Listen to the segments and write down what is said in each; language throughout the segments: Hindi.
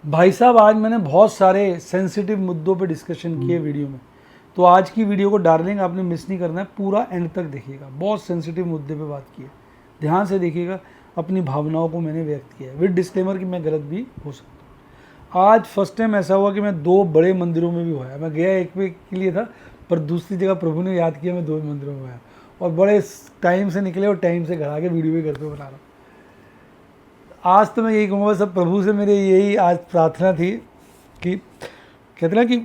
भाई साहब, आज मैंने बहुत सारे सेंसिटिव मुद्दों पे डिस्कशन किए वीडियो में। तो आज की वीडियो को डार्लिंग आपने मिस नहीं करना है, पूरा एंड तक देखिएगा। बहुत सेंसिटिव मुद्दे पे बात की है, ध्यान से देखिएगा। अपनी भावनाओं को मैंने व्यक्त किया है विद डिस्क्लेमर कि मैं गलत भी हो सकता हूँ। आज फर्स्ट टाइम ऐसा हुआ कि मैं दो बड़े मंदिरों में भी हुआ। मैं गया एक पे के लिए था, पर दूसरी जगह प्रभु ने याद किया, मैं दो मंदिरों में आया और बड़े टाइम से निकले और टाइम से घर आके वीडियो भी घर पे बना रहा हूँ। आज तो मैं यही कहूँगा, सब प्रभु से मेरी यही आज प्रार्थना थी कि कहते ना कि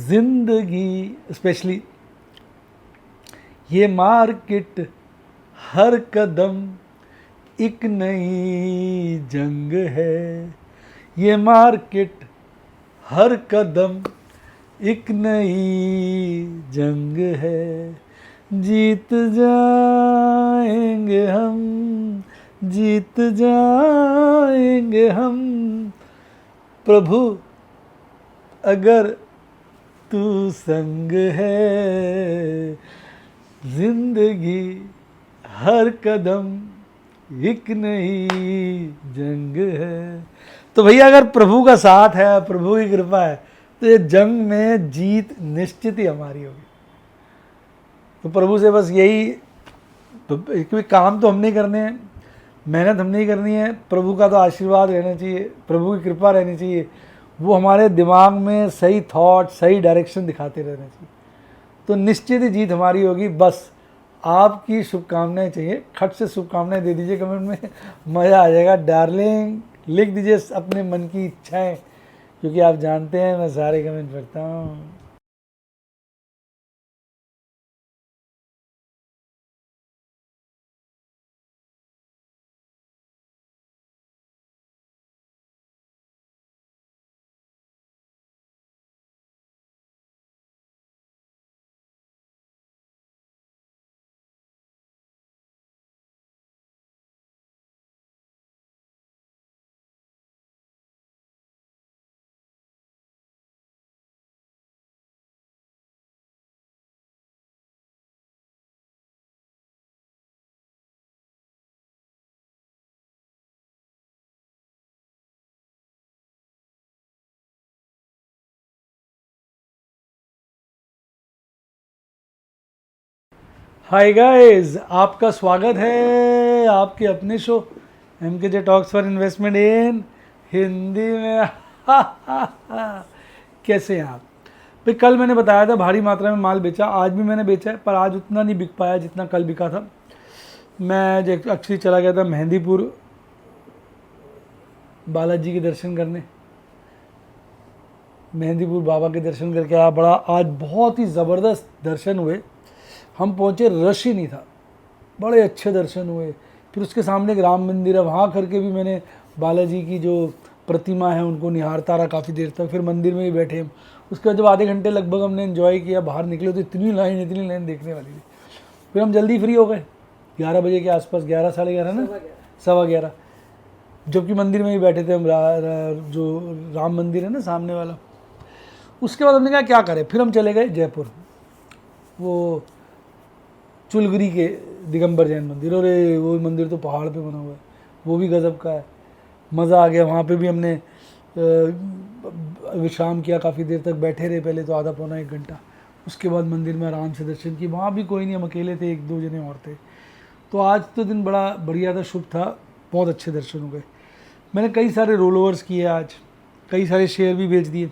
जिंदगी स्पेशली ये मार्केट हर कदम एक नई जंग है। ये मार्केट हर कदम एक नई जंग है। जीत जाएंगे हम, जीत जाएंगे हम प्रभु, अगर तू संग है। जिंदगी हर कदम एक नई जंग है। तो भैया, अगर प्रभु का साथ है, प्रभु की कृपा है, तो ये जंग में जीत निश्चित ही हमारी होगी। तो प्रभु से बस यही, क्योंकि काम तो हमने करने हैं, मेहनत हमने ही करनी है। प्रभु का तो आशीर्वाद रहना चाहिए, प्रभु की कृपा रहनी चाहिए, वो हमारे दिमाग में सही थॉट, सही डायरेक्शन दिखाते रहना चाहिए। तो निश्चित ही जीत हमारी होगी। बस आपकी शुभकामनाएं चाहिए, खट से शुभकामनाएं दे दीजिए कमेंट में, मज़ा आ जाएगा। डार्लिंग लिख दीजिए अपने मन की इच्छाएं, क्योंकि आप जानते हैं मैं सारे कमेंट पढ़ता हूँ। हाय गाइस, आपका स्वागत है आपके अपने show MKJ talks for investment इन हिंदी में। कैसे हैं आप भाई? कल मैंने बताया था भारी मात्रा में माल बेचा, आज भी मैंने बेचा है, पर आज उतना नहीं बिक पाया जितना कल बिका था। मैं एक्चुअली चला गया था मेहंदीपुर बालाजी के दर्शन करने, मेहंदीपुर बाबा के दर्शन करके आया। बड़ा आज बहुत ही ज़बरदस्त दर्शन हुए। हम पहुँचे, रश ही नहीं था, बड़े अच्छे दर्शन हुए। फिर उसके सामने एक राम मंदिर है, वहाँ करके भी मैंने बालाजी की जो प्रतिमा है उनको निहारता रहा काफ़ी देर तक। फिर मंदिर में ही बैठे हम। उसके बाद जब आधे घंटे लगभग हमने एंजॉय किया, बाहर निकले तो इतनी लाइन देखने वाली थी। फिर हम जल्दी फ्री हो गए 11 बजे के आसपास, 11 साढ़े 11 ना, 11:15, जबकि मंदिर में ही बैठे थे हम। जो राम मंदिर है ना सामने वाला। उसके बाद हमने कहा क्या करें, फिर हम चले गए जयपुर, वो चुलगुरी के दिगंबर जैन मंदिर। और वो मंदिर तो पहाड़ पे बना हुआ है, वो भी गज़ब का है, मज़ा आ गया। वहाँ पे भी हमने विश्राम किया, काफ़ी देर तक बैठे रहे, पहले तो आधा पौना 1 घंटा। उसके बाद मंदिर में आराम से दर्शन किए। वहाँ भी कोई नहीं, हम अकेले थे, 1-2 जने और थे। तो आज तो दिन बड़ा बढ़िया था, शुभ था, बहुत अच्छे दर्शन हो गए। मैंने कई सारे रोल ओवर्स किए आज, कई सारे शेयर भी बेच दिए।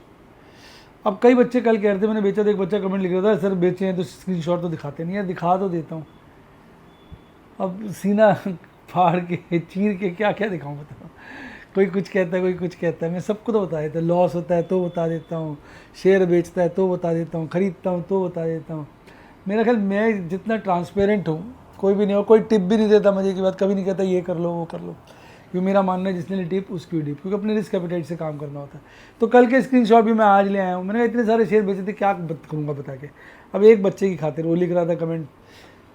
अब कई बच्चे कल कह रहे थे मैंने बेचा, तो एक बच्चा कमेंट लिख रहा था, सर बेचे हैं तो स्क्रीनशॉट तो दिखाते नहीं। यार दिखा तो देता हूँ, अब सीना फाड़ के चीर के क्या क्या दिखाऊँ बताओ। कोई कुछ कहता है, कोई कुछ कहता है, मैं सबको तो बता देता हूँ। लॉस होता है तो बता देता हूँ, शेयर बेचता है तो बता देता हूँ, ख़रीदता हूँ तो बता देता हूँ। मेरा ख्याल मैं जितना ट्रांसपेरेंट हूँ कोई भी नहीं हो, कोई टिप भी नहीं देता मज़े की बात, कभी नहीं कहता ये कर लो वो कर लो। क्योंकि मेरा मानना है जिसने ली टिप उसकी डिप, क्योंकि अपने रिस्क एपेटाइट से काम करना होता है। तो कल के स्क्रीनशॉट भी मैं आज ले आया हूँ। मैंने इतने सारे शेयर बेचे थे, क्या करूँगा बता के। अब एक बच्चे की खातिर वो लिख रहा था कमेंट,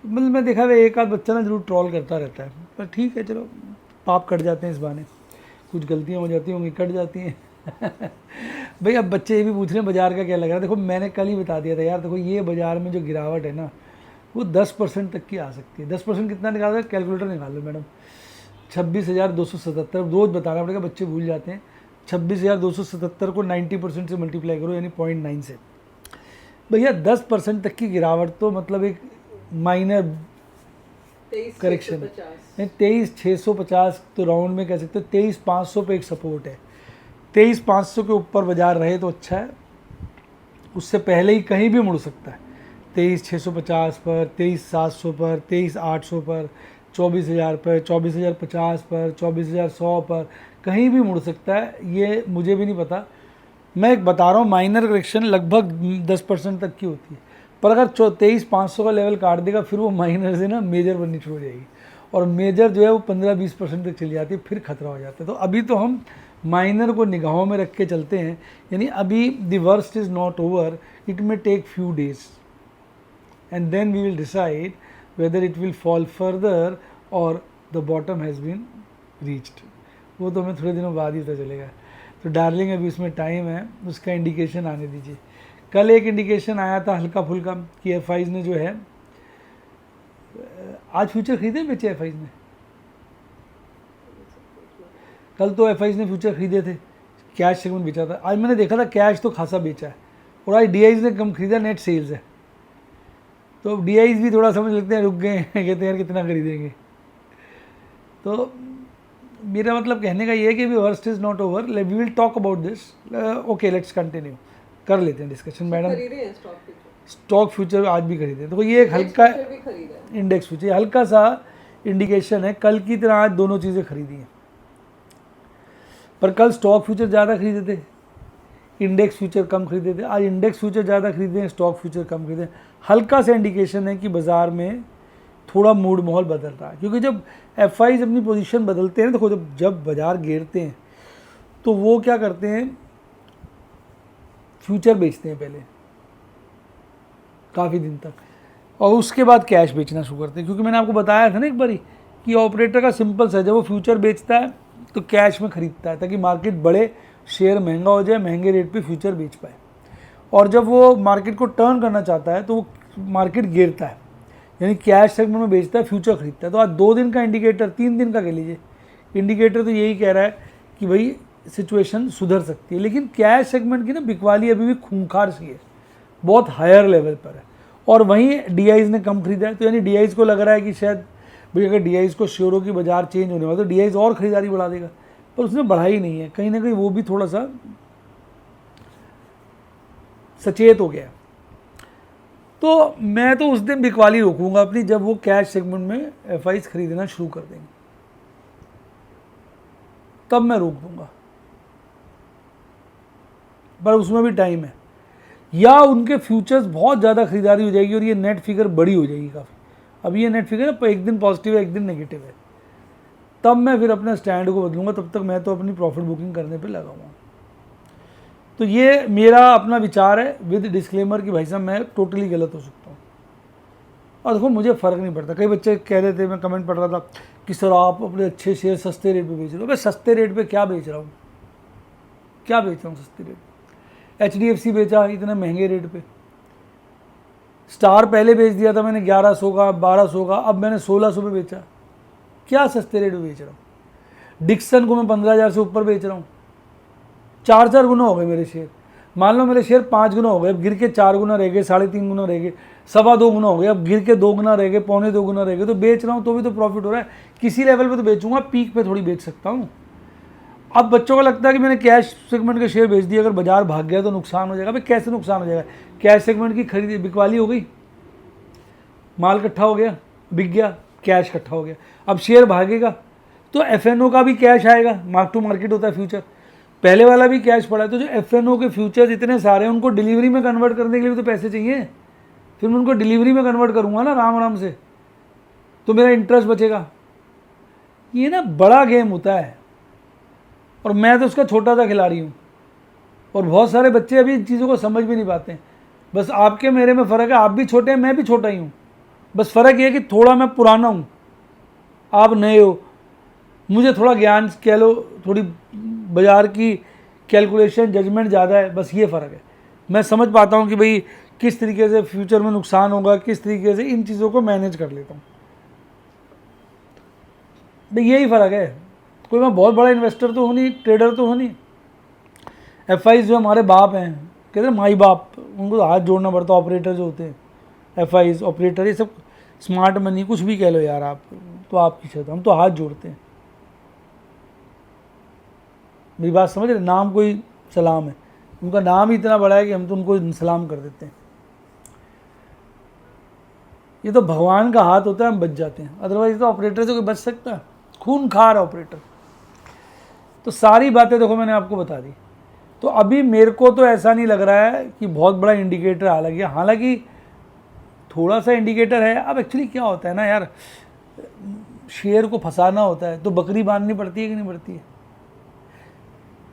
मतलब मैं देखा है एक आध बच्चा ना जरूर ट्रॉल करता रहता है, पर ठीक है चलो, पाप कट जाते हैं इस बहाने। कुछ गलतियाँ हो जाती होंगी, कट जाती हैं। भाई अब बच्चे ये भी पूछ रहे हैं बाज़ार का क्या लग रहा है। देखो मैंने कल ही बता दिया था यार, देखो ये बाज़ार में जो गिरावट है ना, वो 10% तक की आ सकती है। 10% कितना निकाल रहा है, कैलकुलेटर निकाल लो मैडम, 26,277 रोज़ बताना पड़ेगा, बच्चे भूल जाते हैं। 26,277 को 90% से मल्टीप्लाई करो यानी 0.9 से। भैया 10% तक की गिरावट तो मतलब एक माइनर करेक्शन है। 23,650 तो राउंड में कह सकते हो, 23,500 पे एक सपोर्ट है। 23,500 के ऊपर बाजार रहे तो अच्छा है, उससे पहले ही कहीं भी मुड़ सकता है। 23,650 पर, 23,700 पर, 23,800 पर, 24,000 पर, 24,050 पर, 24,100 पर, कहीं भी मुड़ सकता है। ये मुझे भी नहीं पता, मैं एक बता रहा हूँ माइनर करेक्शन लगभग 10% तक की होती है। पर अगर 23,500 का लेवल काट देगा फिर वो माइनर से ना मेजर बननी शुरू हो जाएगी, और मेजर जो है वो 15-20% तक चली जाती है, फिर खतरा हो जाता है। तो अभी तो हम माइनर को निगाहों में रख के चलते हैं, यानी अभी the worst is not over, it may take few days and then we will decide whether it will fall further और the bottom has been reached. वो तो हमें थोड़े दिनों बाद ही पता चलेगा। तो डार्लिंग अभी उसमें टाइम है, उसका इंडिकेशन आने दीजिए। कल एक इंडिकेशन आया था हल्का फुल्का कि एफआईज ने जो है आज फ्यूचर खरीदे बेचे एफआईज ने। कल तो एफआईज ने फ्यूचर खरीदे थे, कैश सेगमेंट बेचा था। आज मैंने देखा था कैश तो खासा बेचा है, और आज डीआईज ने कम खरीदा, नेट सेल्स है। तो डीआईज भी थोड़ा समझ लगते हैं रुक गए हैं, कहते हैं यार कितना खरीदेंगे। तो मेरा मतलब कहने का ये है कि अभी worst is not over, we will talk about this. Okay let's continue, कर लेते हैं डिस्कशन। मैडम स्टॉक फ्यूचर आज भी खरीदे, तो ये एक हल्का इंडेक्स फ्यूचर हल्का सा इंडिकेशन है। कल की तरह आज दोनों चीज़ें खरीदी हैं, पर कल स्टॉक फ्यूचर ज़्यादा खरीदे थे, इंडेक्स फ्यूचर कम खरीदे थे। आज इंडेक्स फ्यूचर ज़्यादा खरीदे हैं, स्टॉक फ्यूचर कम खरीदे हैं। हल्का सा इंडिकेशन है कि बाज़ार में थोड़ा मूड माहौल बदल रहा है, क्योंकि जब एफआईज अपनी पोजीशन बदलते हैं, देखो जब बाज़ार गिरते हैं तो वो क्या करते हैं, फ्यूचर बेचते हैं पहले काफ़ी दिन तक, और उसके बाद कैश बेचना शुरू करते हैं। क्योंकि मैंने आपको बताया था ना एक बारी कि ऑपरेटर का सिंपल सा, जब वो फ्यूचर बेचता है तो कैश में ख़रीदता है ताकि मार्केट बढ़े, शेयर महंगा हो जाए, महंगे रेट पे फ्यूचर बेच पाए। और जब वो मार्केट को टर्न करना चाहता है तो वो मार्केट गिरता है, यानी कैश सेगमेंट में बेचता है, फ्यूचर खरीदता है। तो आज 2 दिन का इंडिकेटर, 3 दिन का कह लीजिए इंडिकेटर, तो यही कह रहा है कि भाई सिचुएशन सुधर सकती है। लेकिन कैश सेगमेंट की ना बिकवाली अभी भी खूंखार सी है, बहुत हायर लेवल पर है। और वहीं डीआईज ने कम खरीदा है, तो यानी डीआईज को लग रहा है कि शायद भाई अगर डीआईज को श्योर हो कि बाजार चेंज होने वाला तो डीआईज और खरीदारी बढ़ा देगा, पर उसने बढ़ाई नहीं है। कहीं ना कहीं वो भी थोड़ा सा सचेत हो गया। तो मैं तो उस दिन बिकवाली रोकूंगा अपनी, जब वो कैश सेगमेंट में एफआईज खरीदना शुरू कर देंगे तब मैं रोक दूंगा, पर उसमें भी टाइम है। या उनके फ्यूचर्स बहुत ज़्यादा खरीदारी हो जाएगी और ये नेट फिगर बड़ी हो जाएगी काफ़ी। अब ये नेट फिगर एक दिन पॉजिटिव है, एक दिन नेगेटिव है, तब मैं फिर अपने स्टैंड को बदलूंगा। तब तक मैं तो अपनी प्रॉफिट बुकिंग करने पे लगा हुआ। तो ये मेरा अपना विचार है विद डिस्क्लेमर कि भाई साहब मैं टोटली गलत हो सकता हूँ। और देखो मुझे फ़र्क नहीं पड़ता। कई बच्चे कह रहे थे, मैं कमेंट पढ़ रहा था कि सर आप अपने अच्छे शेयर सस्ते रेट पे बेच रहे हो। मैं सस्ते रेट पे क्या बेच रहा हूँ, क्या बेच रहा हूँ सस्ते रेट? HDFC बेचा इतने महंगे रेट पे, स्टार पहले बेच दिया था मैंने 1100 का, 1200 का, अब मैंने 1600 पे बेचा। क्या सस्ते रेट पे बेच रहा हूँ? डिक्सन को मैं 15,000 से ऊपर बेच रहा हूँ। 4 गुना हो गए मेरे शेयर। मान लो मेरे शेयर 5 गुना हो गए, अब गिर के 4 गुना रह गए, 3.5 गुना रह गए, 2.25 गुना हो गए, अब गिर के 2 गुना रह गए, 2.25 गुना रह गए। तो बेच रहा हूँ तो भी तो प्रॉफिट हो रहा है। किसी लेवल पे तो बेचूंगा, पीक पे थोड़ी बेच सकता हूँ। अब बच्चों को लगता है कि मैंने कैश सेगमेंट के शेयर बेच दिए, अगर बाजार भाग गया तो नुकसान हो जाएगा। भाई कैसे नुकसान हो जाएगा? कैश सेगमेंट की खरीदी बिकवाली हो गई, माल इकट्ठा हो गया, बिक गया, कैश इकट्ठा हो गया। अब शेयर भागेगा तो एफएनओ का भी कैश आएगा, मार्क टू मार्केट होता है फ्यूचर, पहले वाला भी कैश पड़ा है। तो जो एफएनओ के फ्यूचर्स इतने सारे हैं उनको डिलीवरी में कन्वर्ट करने के लिए तो पैसे चाहिए, फिर मैं उनको डिलीवरी में कन्वर्ट करूँगा ना आराम से, तो मेरा इंटरेस्ट बचेगा। ये ना बड़ा गेम होता है और मैं तो उसका छोटा सा खिलाड़ी हूँ। और बहुत सारे बच्चे अभी इन चीज़ों को समझ भी नहीं पाते हैं। बस आपके मेरे में फ़र्क है, आप भी छोटे हैं, मैं भी छोटा ही हूँ। बस फ़र्क ये है कि थोड़ा मैं पुराना हूँ, आप नए हो। मुझे थोड़ा ज्ञान कह लो, थोड़ी बाज़ार की कैलकुलेशन जजमेंट ज़्यादा है, बस ये फ़र्क है। मैं समझ पाता हूँ कि भाई किस तरीके से फ्यूचर में नुकसान होगा, किस तरीके से इन चीज़ों को मैनेज कर लेता हूँ। भाई यही फ़र्क है। कोई मैं बहुत बड़ा इन्वेस्टर तो हूँ नहीं, ट्रेडर तो हूँ नहीं, FIs जो हमारे बाप हैं, कहते हैं माई बाप, उनको हाथ जोड़ना पड़ता है। ऑपरेटर जो होते हैं, FIs ऑपरेटर, ये सब स्मार्ट मनी कुछ भी कह लो यार आप, तो आपकी छत, हम तो हाथ जोड़ते हैं। मेरी बात समझ रहे, नाम कोई सलाम है, उनका नाम ही इतना बड़ा है कि हम तो उनको सलाम कर देते हैं। ये तो भगवान का हाथ होता है, हम बच जाते हैं, अदरवाइज तो ऑपरेटर से कोई बच सकता है? खूनखार ऑपरेटर। तो सारी बातें देखो मैंने आपको बता दी। तो अभी मेरे को तो ऐसा नहीं लग रहा है कि बहुत बड़ा इंडिकेटर आ लग गया, हालांकि थोड़ा सा इंडिकेटर है। अब एक्चुअली क्या होता है ना यार, शेर को फंसाना होता है तो बकरी बांधनी पड़ती है कि नहीं पड़ती है?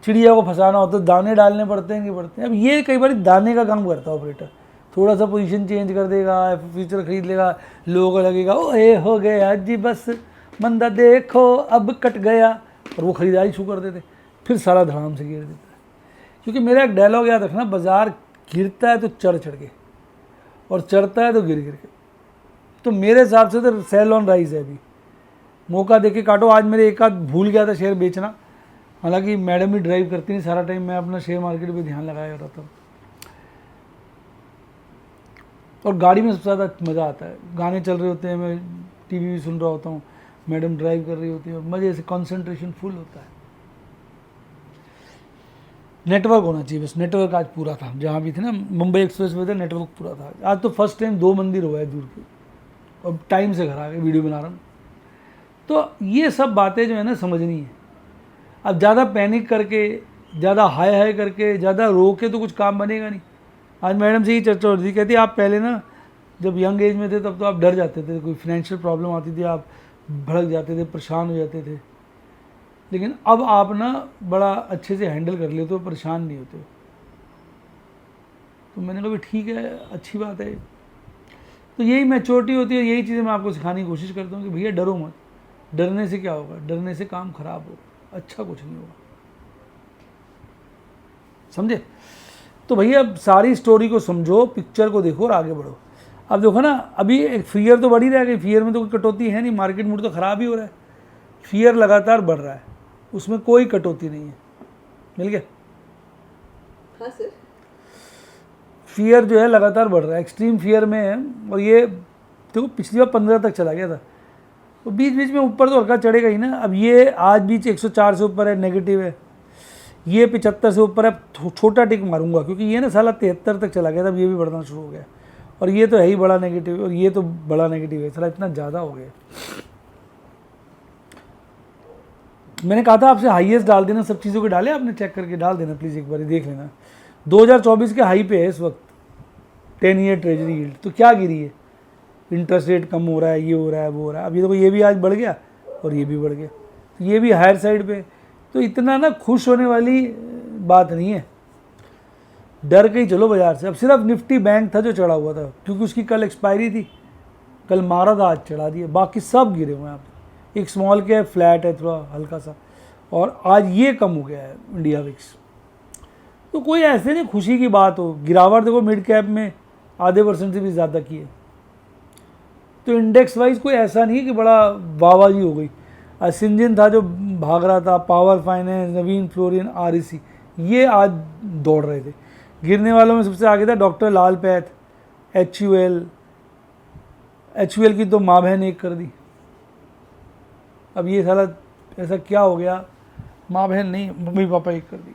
चिड़िया को फंसाना होता है, दाने डालने पड़ते हैं कि पड़ते हैं? अब ये कई बार दाने का काम करता है ऑपरेटर, थोड़ा सा पोजीशन चेंज कर देगा, फ्यूचर खरीद लेगा, लोगों को लगेगा ओए हो गया जी बस मंदा देखो अब कट गया, और वो खरीदारी शुरू कर देते, फिर सारा धड़ाम से गिर देता है। क्योंकि मेरा एक डायलॉग याद रखना, बाजार गिरता है तो चढ़ चढ़ के, और चढ़ता है तो गिर गिर के। तो मेरे हिसाब से तो सेल ऑन राइज है, अभी मौका देके काटो। आज मेरे एक आध भूल गया था शेयर बेचना, हालांकि मैडम ही ड्राइव करती नहीं, सारा टाइम मैं अपना शेयर मार्केट पे ध्यान लगाया रहता हूँ। और गाड़ी में सबसे ज़्यादा मज़ा आता है, गाने चल रहे होते हैं, मैं टीवी भी सुन रहा होता हूँ, मैडम ड्राइव कर रही होती है, मज़े से कंसंट्रेशन फुल होता है। नेटवर्क होना चाहिए बस, नेटवर्क आज पूरा था, जहाँ भी थे ना मुंबई एक्सप्रेस वे थे, नेटवर्क पूरा था। आज तो फर्स्ट टाइम 2 मंदिर हुआ है दूर के, और टाइम से घर आ गए, वीडियो बना रहा हूँ। तो ये सब बातें जो है ना समझनी है। अब ज़्यादा पैनिक करके, ज़्यादा हाय हाय करके, ज़्यादा रो के तो कुछ काम बनेगा नहीं। आज मैडम से ही चर्चा हो रही थी, कहती आप पहले ना जब यंग एज में थे तब तो आप डर जाते थे, कोई फाइनेंशियल प्रॉब्लम आती थी आप भड़क जाते थे, परेशान हो जाते थे, लेकिन अब आप ना बड़ा अच्छे से हैंडल कर लेते हो, परेशान नहीं होते। तो मैंने कहा ठीक है, अच्छी बात है। तो यही मैच्योरिटी होती है, यही चीज़ें मैं आपको सिखाने की कोशिश करता हूँ कि भैया डरो मत। डरने से क्या होगा? डरने से काम खराब होगा, अच्छा कुछ नहीं होगा, समझे? तो भैया सारी स्टोरी को समझो, पिक्चर को देखो और आगे बढ़ो। अब देखो ना, अभी एक फियर तो बढ़ ही रहा है, फियर में तो कोई कटौती है नहीं, मार्केट मूड तो ख़राब ही हो रहा है, फियर लगातार बढ़ रहा है, उसमें कोई कटौती नहीं है। मिल गया? हाँ सर। फियर जो है लगातार बढ़ रहा है, एक्सट्रीम फियर में है। और ये देखो पिछली बार 15 तक चला गया था, तो बीच बीच में ऊपर तो हल्का चढ़ेगा ही ना। अब ये आज बीच 104 से ऊपर है, नेगेटिव है, ये 75 से ऊपर है, छोटा टिक मारूंगा, क्योंकि ये ना साला 73 तक चला गया था, अब ये भी बढ़ना शुरू हो गया, और ये तो है ही बड़ा नेगेटिव, और ये तो बड़ा नेगेटिव है, साला इतना ज़्यादा हो गया। मैंने कहा था आपसे हाईएस्ट डाल देना, सब चीज़ों के डाले आपने, चेक करके डाल देना प्लीज़, एक बार देख लेना। 2024 के हाई पे है इस वक्त 10 ईयर ट्रेजरी यील्ड, तो क्या गिरी है? इंटरेस्ट रेट कम हो रहा है, ये हो रहा है, वो हो रहा है। अब ये देखो, ये भी आज बढ़ गया और ये भी बढ़ गया, तो ये भी हायर साइड पे। तो इतना ना खुश होने वाली बात नहीं है, डर के ही चलो बाजार से। अब सिर्फ निफ्टी बैंक था जो चढ़ा हुआ था, क्योंकि उसकी कल एक्सपायरी थी, कल मारा था, आज चढ़ा दिया, बाकी सब गिरे हुए हैं। यहाँ पे एक स्मॉल कैप फ्लैट है थोड़ा हल्का सा, और आज ये कम हो गया है इंडिया विक्स। तो कोई ऐसे नहीं खुशी की बात हो, गिरावट देखो मिड कैप में ½ % से भी ज़्यादा की है। तो इंडेक्स वाइज कोई ऐसा नहीं है कि बड़ा वाहवाही हो गई। सिंजिन था जो भाग रहा था, पावर फाइनेंस, नवीन फ्लोरिन, REC, ये आज दौड़ रहे थे। गिरने वालों में सबसे आगे था डॉक्टर लाल पैथ, HUL की तो माँ बहन एक कर दी। अब ये साला ऐसा क्या हो गया, माँ बहन नहीं, मम्मी पापा एक कर दी।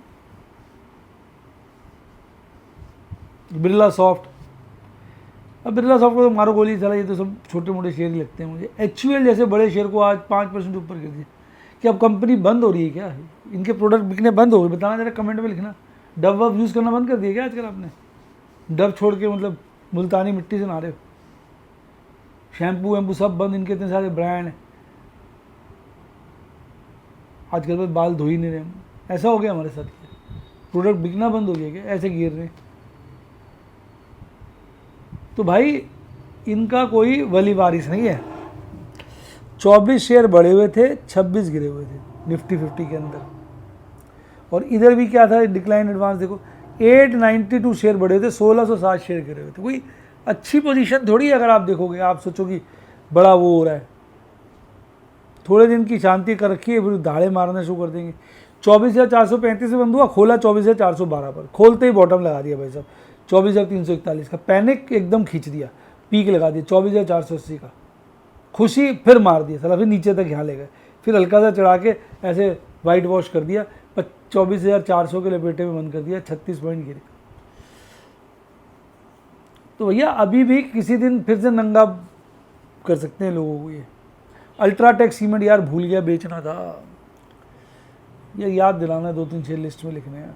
बिरला सॉफ्ट, अब बिरला सॉफ्ट को तो मारो गोली, चला, ये तो सब छोटे मोटे शेयर ही लगते हैं मुझे। HUL जैसे बड़े शेयर को आज 5% ऊपर गिर दिया। कि अब कंपनी बंद हो रही है क्या? इनके प्रोडक्ट बिकने बंद हो गए? बताना जरा कमेंट में लिखना। डब वब यूज़ करना बंद कर दिया क्या आजकल आपने? डब छोड़ के मतलब मुल्तानी मिट्टी से नहा रहे हो? शैम्पू वैम्पू सब बंद, इनके इतने सारे ब्रांड हैं, आजकल बस बाल धो ही नहीं रहे। ऐसा हो गया हमारे साथ, प्रोडक्ट बिकना बंद हो गया क्या? ऐसे गिर रहे। तो भाई इनका कोई वली वारिस नहीं है। 24 शेयर बढ़े हुए थे, 26 गिरे हुए थे निफ्टी 50 के अंदर। और इधर भी क्या था, डिक्लाइन एडवांस देखो, 892 शेयर बढ़े हुए थे, 1660 शेयर गिरे हुए थे। कोई अच्छी पोजीशन थोड़ी है। अगर आप देखोगे, आप सोचो कि बड़ा वो हो रहा है, थोड़े दिन की शांति कर रखी है, फिर दाड़े मारना शुरू कर देंगे। 24,435 में बंद हुआ, खोला 24,412 पर, खोलते ही बॉटम लगा दिया भाई साहब 24,341 का, पैनिक एकदम खींच दिया, पीक लगा दिया 24,480 का, खुशी फिर मार दिया साला, फिर नीचे तक यहाँ ले गए, फिर हल्का सा चढ़ा के ऐसे वाइट वॉश कर दिया, 24,400 के लपेटे में बंद कर दिया, 36 पॉइंट गिरे। तो भैया अभी भी किसी दिन फिर से नंगा कर सकते हैं लोगों को। ये अल्ट्राटेक सीमेंट यार भूल गया बेचना था, ये याद दिलाना, 2-3 शेयर लिस्ट में लिखने हैं।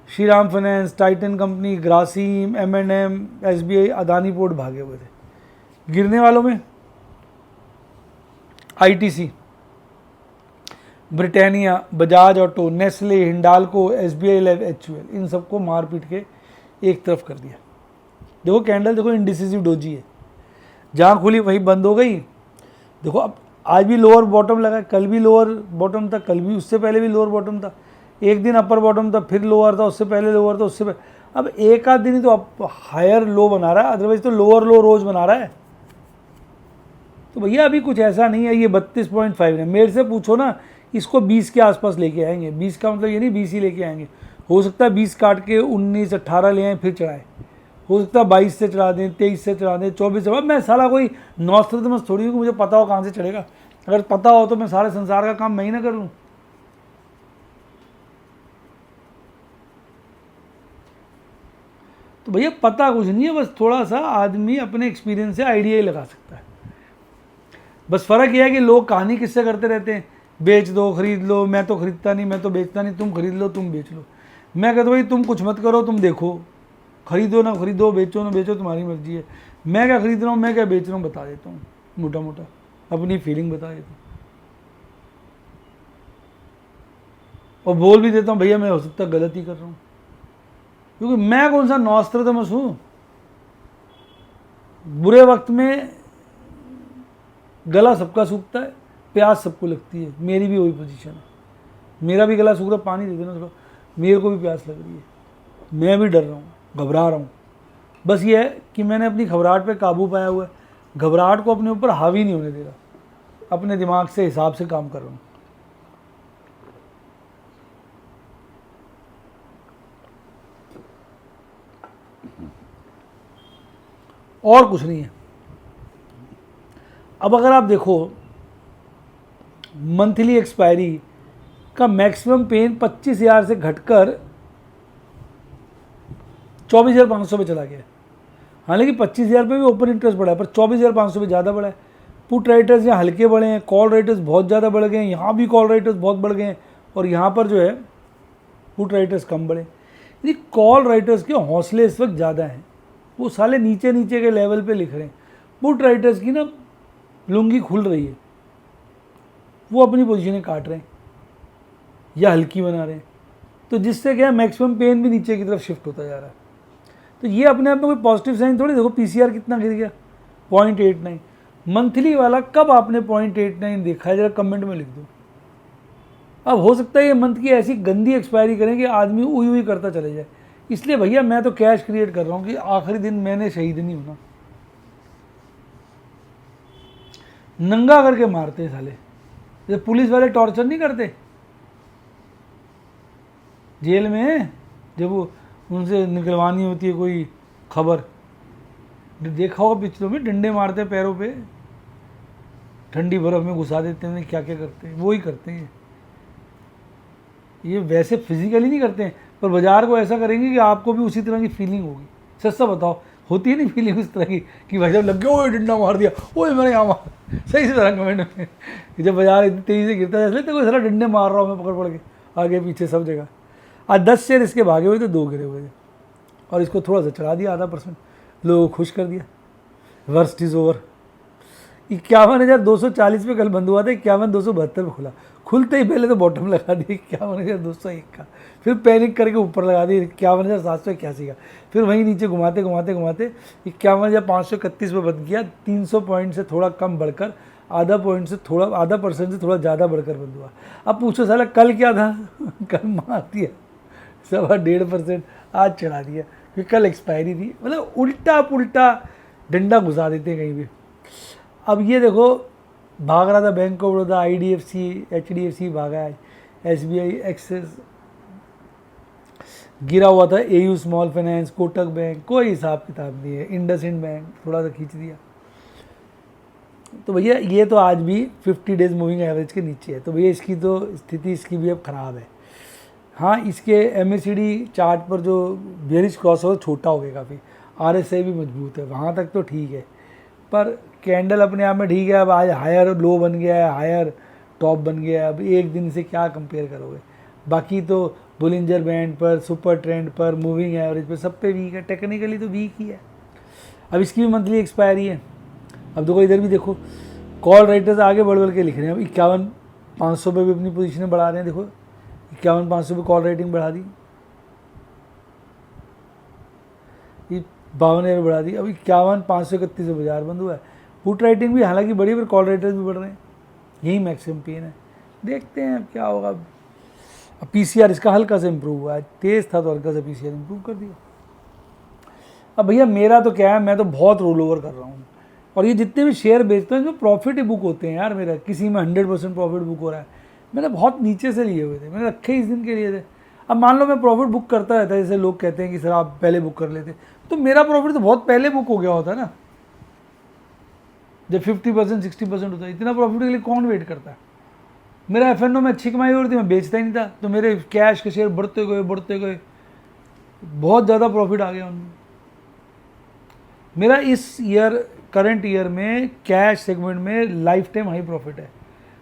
Shriram finance, Titan company, Grasim, M&M, SBI, Adani port भागे हुए थे। गिरने वालों में ITC, Britannia, Bajaj auto, Nestle, Hindalco, SBI life, HUL, इन सबको मार पीट के एक तरफ कर दिया। देखो कैंडल देखो, इंडिसिसिव डोजी है, जहाँ खुली वहीं बंद हो गई। देखो अब आज भी लोअर बॉटम लगा, कल भी लोअर बॉटम था, कल भी उससे पहले भी लोअर बॉटम था, एक दिन अपर बॉटम था, फिर लोअर था, उससे पहले लोअर था, उससे पहले, अब एक आध दिन ही तो अब हायर लो बना रहा है, अदरवाइज तो लोअर लो रोज बना रहा है। तो भैया अभी कुछ ऐसा नहीं है। ये 32.5 है, मेरे से पूछो ना, इसको 20 के आसपास लेके आएंगे। 20 का मतलब ये नहीं 20 ही लेके आएंगे, हो सकता है 20 काट के 19, 18 ले आए फिर चढ़ाए, हो सकता है 22 से चढ़ा दें, 23 से चढ़ा दें, 24 से। मैं साला कोई नॉस्ट्रेडमस थोड़ी हूँ कि मुझे पता हो कहाँ से चढ़ेगा। अगर पता हो तो मैं सारे संसार का काम मैं ही ना कर लूँ। तो भैया पता कुछ नहीं है, बस थोड़ा सा आदमी अपने एक्सपीरियंस से आइडिया ही लगा सकता है। बस फ़र्क यह है कि लोग कहानी किससे करते रहते हैं, बेच दो, खरीद लो, मैं तो खरीदता नहीं, मैं तो बेचता नहीं, तुम खरीद लो, तुम बेच लो। मैं कहता भाई तुम कुछ मत करो, तुम देखो, खरीदो ना खरीदो, बेचो ना बेचो, तुम्हारी मर्जी है। मैं क्या खरीद रहा हूँ, मैं क्या बेच रहा हूँ बता देता हूँ, मोटा मोटा अपनी फीलिंग बता देता हूँ, और बोल भी देता हूँ भैया मैं हो सकता है गलत ही कर रहा हूँ, क्योंकि मैं कौन सा नॉस्ट्रेडमस हूँ। बुरे वक्त में गला सबका सूखता है, प्यास सबको लगती है, मेरी भी वही पोजीशन है। मेरा भी गला सूख रहा, पानी दे देना थोड़ा, मेरे को भी प्यास लग रही है, मैं भी डर रहा हूँ, घबरा रहा हूँ। बस ये है कि मैंने अपनी घबराहट पे काबू पाया हुआ है, घबराहट को अपने ऊपर हावी नहीं होने दे रहा, अपने दिमाग से हिसाब से काम कर रहा हूँ। और कुछ नहीं है। अब अगर आप देखो मंथली एक्सपायरी का मैक्सिमम पेन 25,000 से घटकर 24,500 पे चला गया है। हालांकि 25,000 पे भी ओपन इंटरेस्ट बढ़ा है, पर 24,500 पे ज़्यादा बढ़ा है। पुट राइटर्स यहाँ हल्के बढ़े हैं, कॉल राइटर्स बहुत ज़्यादा बढ़ गए हैं, यहाँ भी कॉल राइटर्स बहुत बढ़ गए हैं, और यहाँ पर जो है पुट राइटर्स कम बढ़े। यदि कॉल राइटर्स के हौसले इस वक्त ज़्यादा हैं, वो साले नीचे नीचे के लेवल पे लिख रहे हैं। पुट राइटर्स की ना लुंगी खुल रही है, वो अपनी पोजीशनें काट रहे हैं या हल्की बना रहे हैं, तो जिससे क्या मैक्सिमम पेन भी नीचे की तरफ शिफ्ट होता जा रहा है। तो ये अपने आप में कोई पॉजिटिव साइन थोड़ी। देखो पीसीआर कितना गिर गया, 0.89। मंथली वाला कब आपने 0.89 देखा है, जरा कमेंट में लिख दो। अब हो सकता है ये मंथ की ऐसी गंदी एक्सपायरी करें कि आदमी उई उई करता चले जाए। इसलिए भैया मैं तो कैश क्रिएट कर रहा हूँ कि आखिरी दिन मैंने शहीद नहीं होना। नंगा करके मारते हैं साले, जैसे पुलिस वाले टॉर्चर नहीं करते जेल में, जब वो उनसे निकलवानी होती है कोई खबर, देखा होगा पिक्चरों में, डंडे मारते हैं पैरों पे, ठंडी बर्फ में घुसा देते हैं, क्या क्या करते हैं, वो ही करते हैं ये वैसे फिजिकली नहीं करते हैं, पर बाजार को ऐसा करेंगे कि आपको भी उसी तरह की फीलिंग होगी। सच बताओ, होती है नहीं फीलिंग उस तरह की कि भाई जब लग गया ओए डंडा मार दिया, ओए मैंने यहाँ मार, सही से तरह कमेंट में कि जब बाजार इतनी तेज़ी से गिरता है, इसलिए कोई सारा डंडे मार रहा हूँ मैं पकड़ पड़ के आगे पीछे सब जगह। आज 10 शेयर इसके भागे हुए थे, 2 गिरे हुए थे, और इसको थोड़ा सा चढ़ा दिया, 0.5%, लोगों को खुश कर दिया। Worst is over. 51,240 पे कल बंद हुआ था, 51,272 पे खुला, खुलते ही पहले तो बॉटम लगा दी 51,201 का, फिर पैनिक करके ऊपर लगा दी 51,781 का, फिर वहीं नीचे घुमाते घुमाते घुमाते 51,531 पे बंद किया। 300 पॉइंट से थोड़ा कम बढ़कर, 0.5% से थोड़ा ज़्यादा बढ़कर बंद हुआ। अब पूछो साला कल क्या था कल मार दिया 1.5%, आज चढ़ा दिया, क्योंकि कल एक्सपायरी थी। मतलब उल्टा पुल्टा डंडा घुसा देते हैं कहीं भी। अब ये देखो भाग रहा था bank of Baroda, IDFC, HDFC भागा है, SBI, एक्सिस, गिरा हुआ था AU small finance, Kotak bank, कोई हिसाब किताब नहीं है, इंडसइंड बैंक थोड़ा सा खींच दिया। तो भैया ये तो आज भी 50 डेज मूविंग एवरेज के नीचे है, तो भैया इसकी तो स्थिति इसकी भी अब ख़राब है। हाँ, इसके MACD चार्ट पर जो बेरिश क्रॉस हो छोटा हो गया काफ़ी, RSI भी मजबूत है, वहाँ तक तो ठीक है, पर कैंडल अपने आप में ठीक है। अब आज हायर लो बन गया है, हायर टॉप बन गया है, अब एक दिन से क्या कंपेयर करोगे। बाकी तो बुलिंजर बैंड पर, सुपर ट्रेंड पर, मूविंग एवरेज पर, सब पे वीक है, टेक्निकली तो वीक ही है। अब इसकी भी मंथली एक्सपायरी है। अब देखो इधर भी देखो, कॉल राइटर्स आगे बढ़ बढ़ के लिख रहे हैं। अब 51,500 पे भी अपनी पोजीशनें बढ़ा रहे हैं। देखो 51,500 पे कॉल राइटिंग बढ़ा दी, ये 52 बढ़ा दी। अब 51,531 से बाजार बंद हुआ है। पुट राइटिंग भी हालांकि बढ़ी, पर कॉल राइटर्स भी बढ़ रहे हैं, यही मैक्सिमम पेन है। देखते हैं अब क्या होगा। अब PCR इसका हल्का से इम्प्रूव हुआ है, तेज़ था तो हल्का से PCR इम्प्रूव कर दिया। अब भैया मेरा तो क्या है, मैं तो बहुत रोल ओवर कर रहा हूँ, और ये जितने भी शेयर बेचते हैं इसमें प्रॉफिट ही बुक होते हैं यार। मेरा किसी में 100% प्रॉफिट बुक हो रहा है, मैंने बहुत नीचे से लिए हुए थे, मैंने रखे ही इस दिन के लिए थे। अब मान लो मैं प्रॉफिट बुक करता रहता है, जैसे लोग कहते हैं कि सर आप पहले बुक कर लेते, तो मेरा प्रॉफिट तो बहुत पहले बुक हो गया होता ना। जब 50% 60% होता है, इतना प्रॉफिट के लिए कौन वेट करता है। मेरा FNO में अच्छी कमाई हो रही थी, मैं बेचता ही नहीं था, तो मेरे कैश के शेयर बढ़ते गए, बहुत ज़्यादा प्रॉफिट आ गया उनमें। मेरा इस करंट ईयर में कैश सेगमेंट में लाइफ टाइम हाई प्रॉफिट है,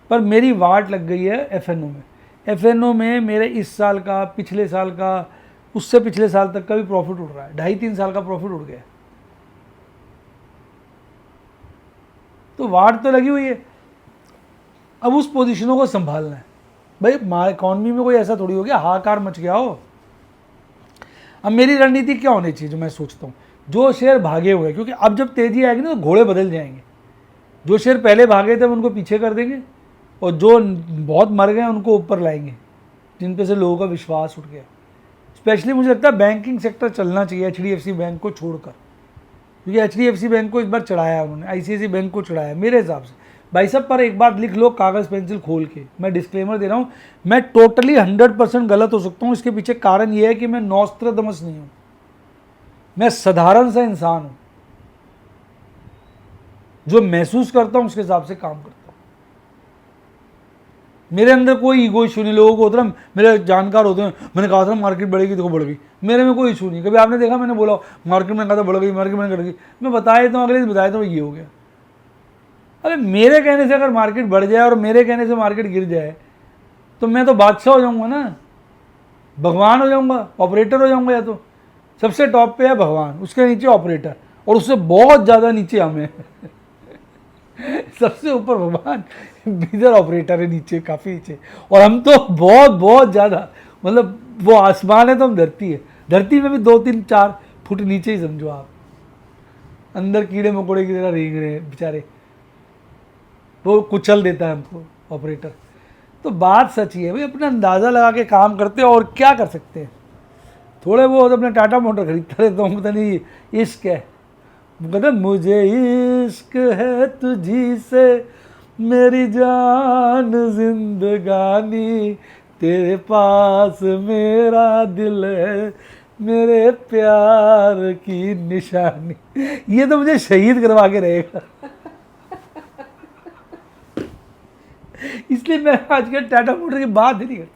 पर मेरी वाट लग गई है FNO में। FNO में मेरे इस साल का, पिछले साल का, उससे पिछले साल तक का भी प्रॉफिट उड़ रहा है, 2.5-3 साल का प्रॉफिट उड़ गया। तो वाट तो लगी हुई है, अब उस पोजीशनों को संभालना है। भाई इकॉनमी में कोई ऐसा थोड़ी हो गया हाहाकार मच गया हो। अब मेरी रणनीति क्या होनी चाहिए, जो मैं सोचता हूँ, जो शेयर भागे हुए हैं, क्योंकि अब जब तेजी आएगी ना तो घोड़े बदल जाएंगे। जो शेयर पहले भागे थे उनको पीछे कर देंगे, और जो बहुत मर गए उनको ऊपर लाएंगे, जिन पे से लोगों का विश्वास उठ गया। स्पेशली मुझे लगता है बैंकिंग सेक्टर चलना चाहिए HDFC बैंक को छोड़कर, क्योंकि HDFC बैंक को इस बार चढ़ाया उन्होंने, ICICI बैंक को चढ़ाया मेरे हिसाब से। भाई साहब, पर एक बात लिख लो कागज़ पेंसिल खोल के, मैं डिस्क्लेमर दे रहा हूँ, मैं टोटली 100% गलत हो सकता हूँ। इसके पीछे कारण ये है कि मैं नॉस्ट्राडामस नहीं हूँ, मैं साधारण सा इंसान हूँ, जो महसूस करता हूँ उसके हिसाब से काम करता हूँ। मेरे अंदर कोई ईगो इशू नहीं। लोगों को होता ना, मेरे जानकार होते हैं, मैंने कहा था मार्केट बढ़ेगी, देखो बढ़ गई, मेरे में कोई इशू नहीं। कभी आपने देखा मैंने बोला मार्केट में कहा था बढ़ गई, मार्केट में घट गई, मैं बताया देता हूँ, अगले दिन बताया तो ये हो गया। अरे मेरे कहने से अगर मार्केट बढ़ जाए और मेरे कहने से मार्केट गिर जाए, तो मैं तो बादशाह हो जाऊंगा ना, भगवान हो जाऊंगा, ऑपरेटर हो जाऊंगा। या तो सबसे टॉप पे है भगवान, उसके नीचे ऑपरेटर, और उससे बहुत ज़्यादा नीचे हमें सबसे ऊपर भगवान, इधर ऑपरेटर है, नीचे काफ़ी नीचे, और हम तो बहुत बहुत ज़्यादा, मतलब वो आसमान है तो हम धरती है, धरती में भी 2-3-4 फुट नीचे ही समझो आप। अंदर कीड़े मकोड़े की तरह रेंग रहे हैं बेचारे, वो कुचल देता है हमको ऑपरेटर। तो बात सच ही है भाई, अपना अंदाज़ा लगा के काम करते हैं, और क्या कर सकते हैं। थोड़े बहुत अपने टाटा मोटर खरीदता रहता हूँ, पता नहीं इश्क है, कहते मुझे इश्क है तुझी से मेरी जान जिंदगानी, तेरे पास मेरा दिल है मेरे प्यार की निशानी। ये तो मुझे शहीद करवा के रहेगा इसलिए मैं आजकल टाटा मोटर की बात ही नहीं करता,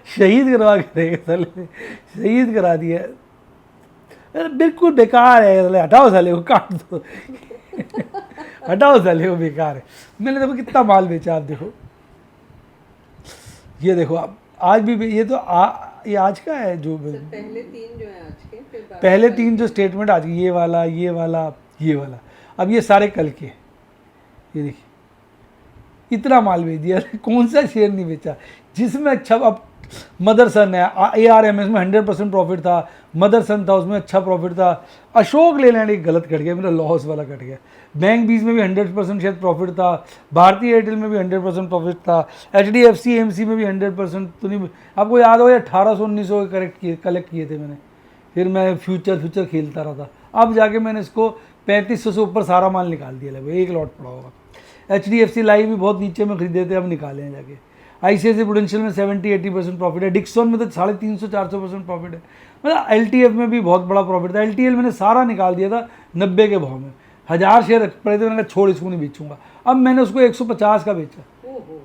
शहीद करवा के रहेगा साले, शहीद करा दिया। अरे बिल्कुल बेकार है साले, हटाओ साले को, काट दो हटाओ साले को, बेकार है। मैंने देखो कितना माल बेचा, आप देखो, ये देखो आप, आज भी ये तो ये आज का है जो पहले 3 जो है आज के, फिर पहले 3 जो स्टेटमेंट आज, ये वाला, ये वाला, ये वाला, अब ये सारे कल के। ये देखिए इतना माल बेच दिया, कौन सा शेयर नहीं बेचा जिसमें अच्छा। अब मदरसन है, ARMS में 100% प्रॉफिट था, मदरसन था उसमें अच्छा प्रॉफिट था। अशोक लेलैंड एक गलत कट गया, मेरा लॉस वाला कट गया। बैंक बीज में भी 100% शायद प्रॉफिट था, भारतीय एयरटेल में भी 100% प्रॉफिट था, HDFC AMC में भी 100% तो नहीं, आपको याद हो, 1800-1900 कलेक्ट किए थे मैंने, फिर मैं फ्यूचर खेलता रहा था। अब जाके मैंने इसको 3500 से ऊपर सारा माल निकाल दिया, लगभग एक लॉट पड़ा होगा। HDFC लाइव भी बहुत नीचे में खरीदे थे, अब निकाले हैं जाके। ICICI प्रूडेंशियल में 70-80% प्रॉफिट है, डिक्सन में तो 350-400% प्रॉफिट है। मतलब LTF में भी बहुत बड़ा प्रॉफिट था। LTL मैंने सारा निकाल दिया था 90 के भाव में, 1000 शेयर पड़े थे, मैंने कहा छोड़ इसको नहीं बेचूंगा। अब मैंने उसको 150 का बेचा, ओहो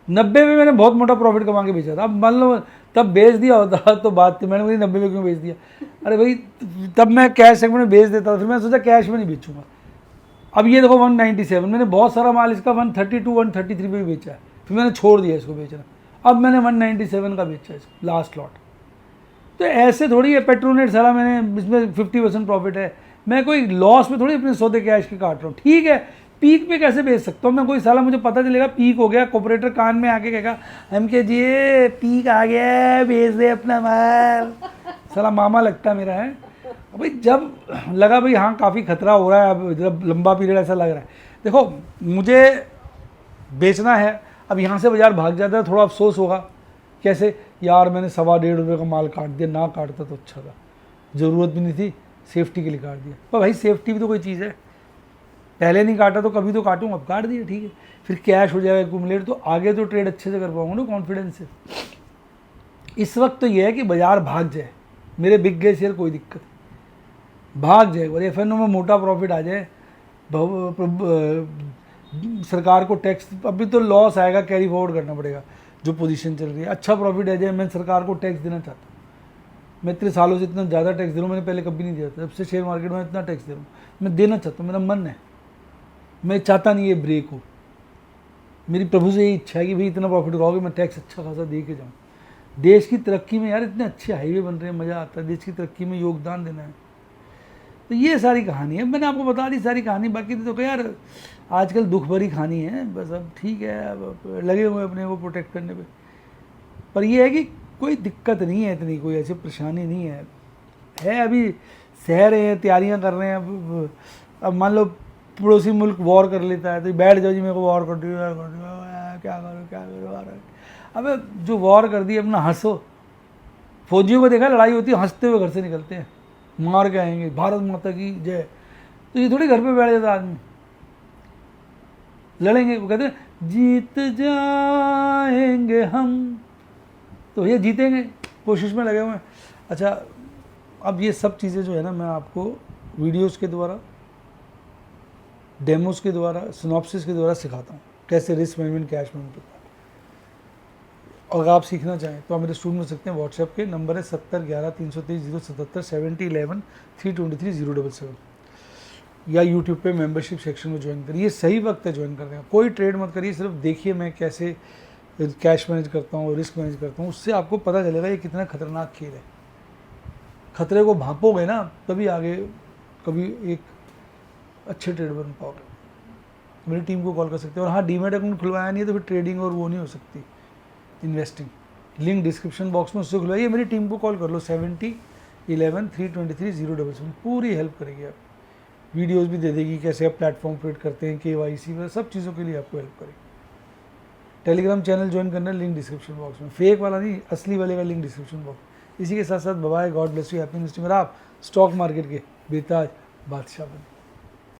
90 में मैंने बहुत मोटा प्रॉफिट कमा के बेचा था। अब मान लो तब बेच दिया होता तो बात थी, मैंने वही 90 में क्यों बेच दिया। अरे भाई तब मैं कैश सेगमेंट में बेच देता था, फिर मैंने सोचा कैश में नहीं बेचूंगा। अब ये देखो 197, मैंने बहुत सारा माल इसका 132-133 पे भी बेचा है, फिर मैंने छोड़ दिया इसको बेचना। अब मैंने 197 का बेचा इसको लास्ट लॉट। तो ऐसे थोड़ी है, पेट्रोनेट सारा मैंने इसमें 50% प्रॉफिट है, मैं कोई लॉस में थोड़ी अपने सौदे कैश के काट रहा हूँ। ठीक है पीक पे कैसे बेच सकता हूँ मैं, कोई साला मुझे पता चलेगा पीक हो गया, कॉपरेटर कान में आके कहेगा हम के जी पीक आ गया बेच दे अपना माल, साला मामा लगता है मेरा है। भाई जब लगा भाई हाँ काफ़ी खतरा हो रहा है, अब जब लंबा पीरियड ऐसा लग रहा है, देखो मुझे बेचना है, अब यहाँ से बाजार भाग जाता है थोड़ा अफसोस होगा, कैसे यार मैंने ₹1.25 का माल काट दिया, ना काटता तो अच्छा था, ज़रूरत भी नहीं थी, सेफ्टी के लिए काट दिया। पर भाई सेफ्टी भी तो कोई चीज़ है, पहले नहीं काटा तो कभी तो काटूँ, अब काट दिया ठीक है, फिर कैश हो जाएगा एक्यूमुलेट, तो आगे तो ट्रेड अच्छे से कर पाऊँगा ना कॉन्फिडेंस से। इस वक्त तो ये है कि बाजार भाग जाए, मेरे बिक गए शेयर कोई दिक्कत नहीं, भाग जाए और FNO में मोटा प्रॉफिट आ जाए, सरकार को टैक्स, अभी तो लॉस आएगा, कैरी फॉरवर्ड करना पड़ेगा जो पोजीशन चल रही है, अच्छा प्रॉफिट आ जाए, मैं सरकार को टैक्स देना चाहता हूँ। मैं इतने सालों से इतना ज़्यादा टैक्स दे रहा हूँ, मैंने पहले कभी नहीं दिया था, जब से शेयर मार्केट में इतना टैक्स दे रहा हूँ, मैं देना चाहता हूँ, मेरा मन है, मैं चाहता नहीं ये ब्रेक हो, मेरी प्रभु से यही इच्छा है कि भाई इतना प्रॉफिट कराओगे मैं टैक्स अच्छा खासा दे के जाऊँ। देश की तरक्की में यार इतने अच्छे हाईवे बन रहे हैं, मज़ा आता है, देश की तरक्की में योगदान देना है। तो ये सारी कहानी है, मैंने आपको बता दी सारी कहानी, बाकी तो यार आजकल दुख भरी कहानी है, बस अब ठीक है, अब लगे हुए अपने को प्रोटेक्ट करने पे। पर ये है कि कोई दिक्कत नहीं है इतनी, कोई ऐसी परेशानी नहीं है अभी सह रहे हैं, तैयारियां कर रहे हैं। अब मान लो पड़ोसी मुल्क वॉर कर लेता है तो बैठ जाओ जी मेरे को वॉर कर दिया, क्या करो। अबे जो वॉर कर दी अपना हंसो, फौजियों को देखा लड़ाई होती है हंसते हुए घर से निकलते हैं, मार के आएंगे भारत माता की जय। तो ये थोड़ी घर पे बैठ जाता आदमी, लड़ेंगे, वो कहते हैं जीत जाएंगे हम, तो ये जीतेंगे, कोशिश में लगे हुए हैं। अच्छा अब ये सब चीज़ें जो है ना मैं आपको वीडियोस के द्वारा, डेमोस के द्वारा, सिनॉप्सिस के द्वारा सिखाता हूँ कैसे रिस्क मैनेजमेंट, कैश मैनेजमेंट करता है। और अगर आप सीखना चाहें तो आप मेरे स्टूडेंट हो सकते हैं, व्हाट्सएप के नंबर है 7011-323-077-70-323-077, या यूट्यूब पे मेंबरशिप सेक्शन में ज्वाइन करिए, सही वक्त है ज्वाइन करने का। कोई ट्रेड मत करिए, सिर्फ देखिए मैं कैसे कैश मैनेज करता हूँ, रिस्क मैनेज करता हूँ, उससे आपको पता चलेगा ये कितना खतरनाक खेल है। खतरे को भांपोगे ना तभी आगे कभी एक अच्छे ट्रेड बन पाओगे। मेरी टीम को कॉल कर सकते हो। और हाँ डीमेट अकाउंट खुलवाया नहीं है तो फिर ट्रेडिंग और वो नहीं हो सकती, इन्वेस्टिंग, लिंक डिस्क्रिप्शन बॉक्स में उससे खुलवाइए, मेरी टीम को कॉल कर लो 7011-323-077, पूरी हेल्प करेगी। आप वीडियोस भी दे देगी कैसे आप प्लेटफॉर्म क्रिएट करते हैं, KYC वगैरह सब चीज़ों के लिए आपको हेल्प करेगी। टेलीग्राम चैनल ज्वाइन करना है, लिंक डिस्क्रिप्शन बॉक्स में, फेक वाला नहीं, असली वाले का लिंक डिस्क्रिप्शन बॉक्स। इसी के साथ साथ bye, god bless you, happy investing. और आप स्टॉक मार्केट के बेताज बादशाह बने।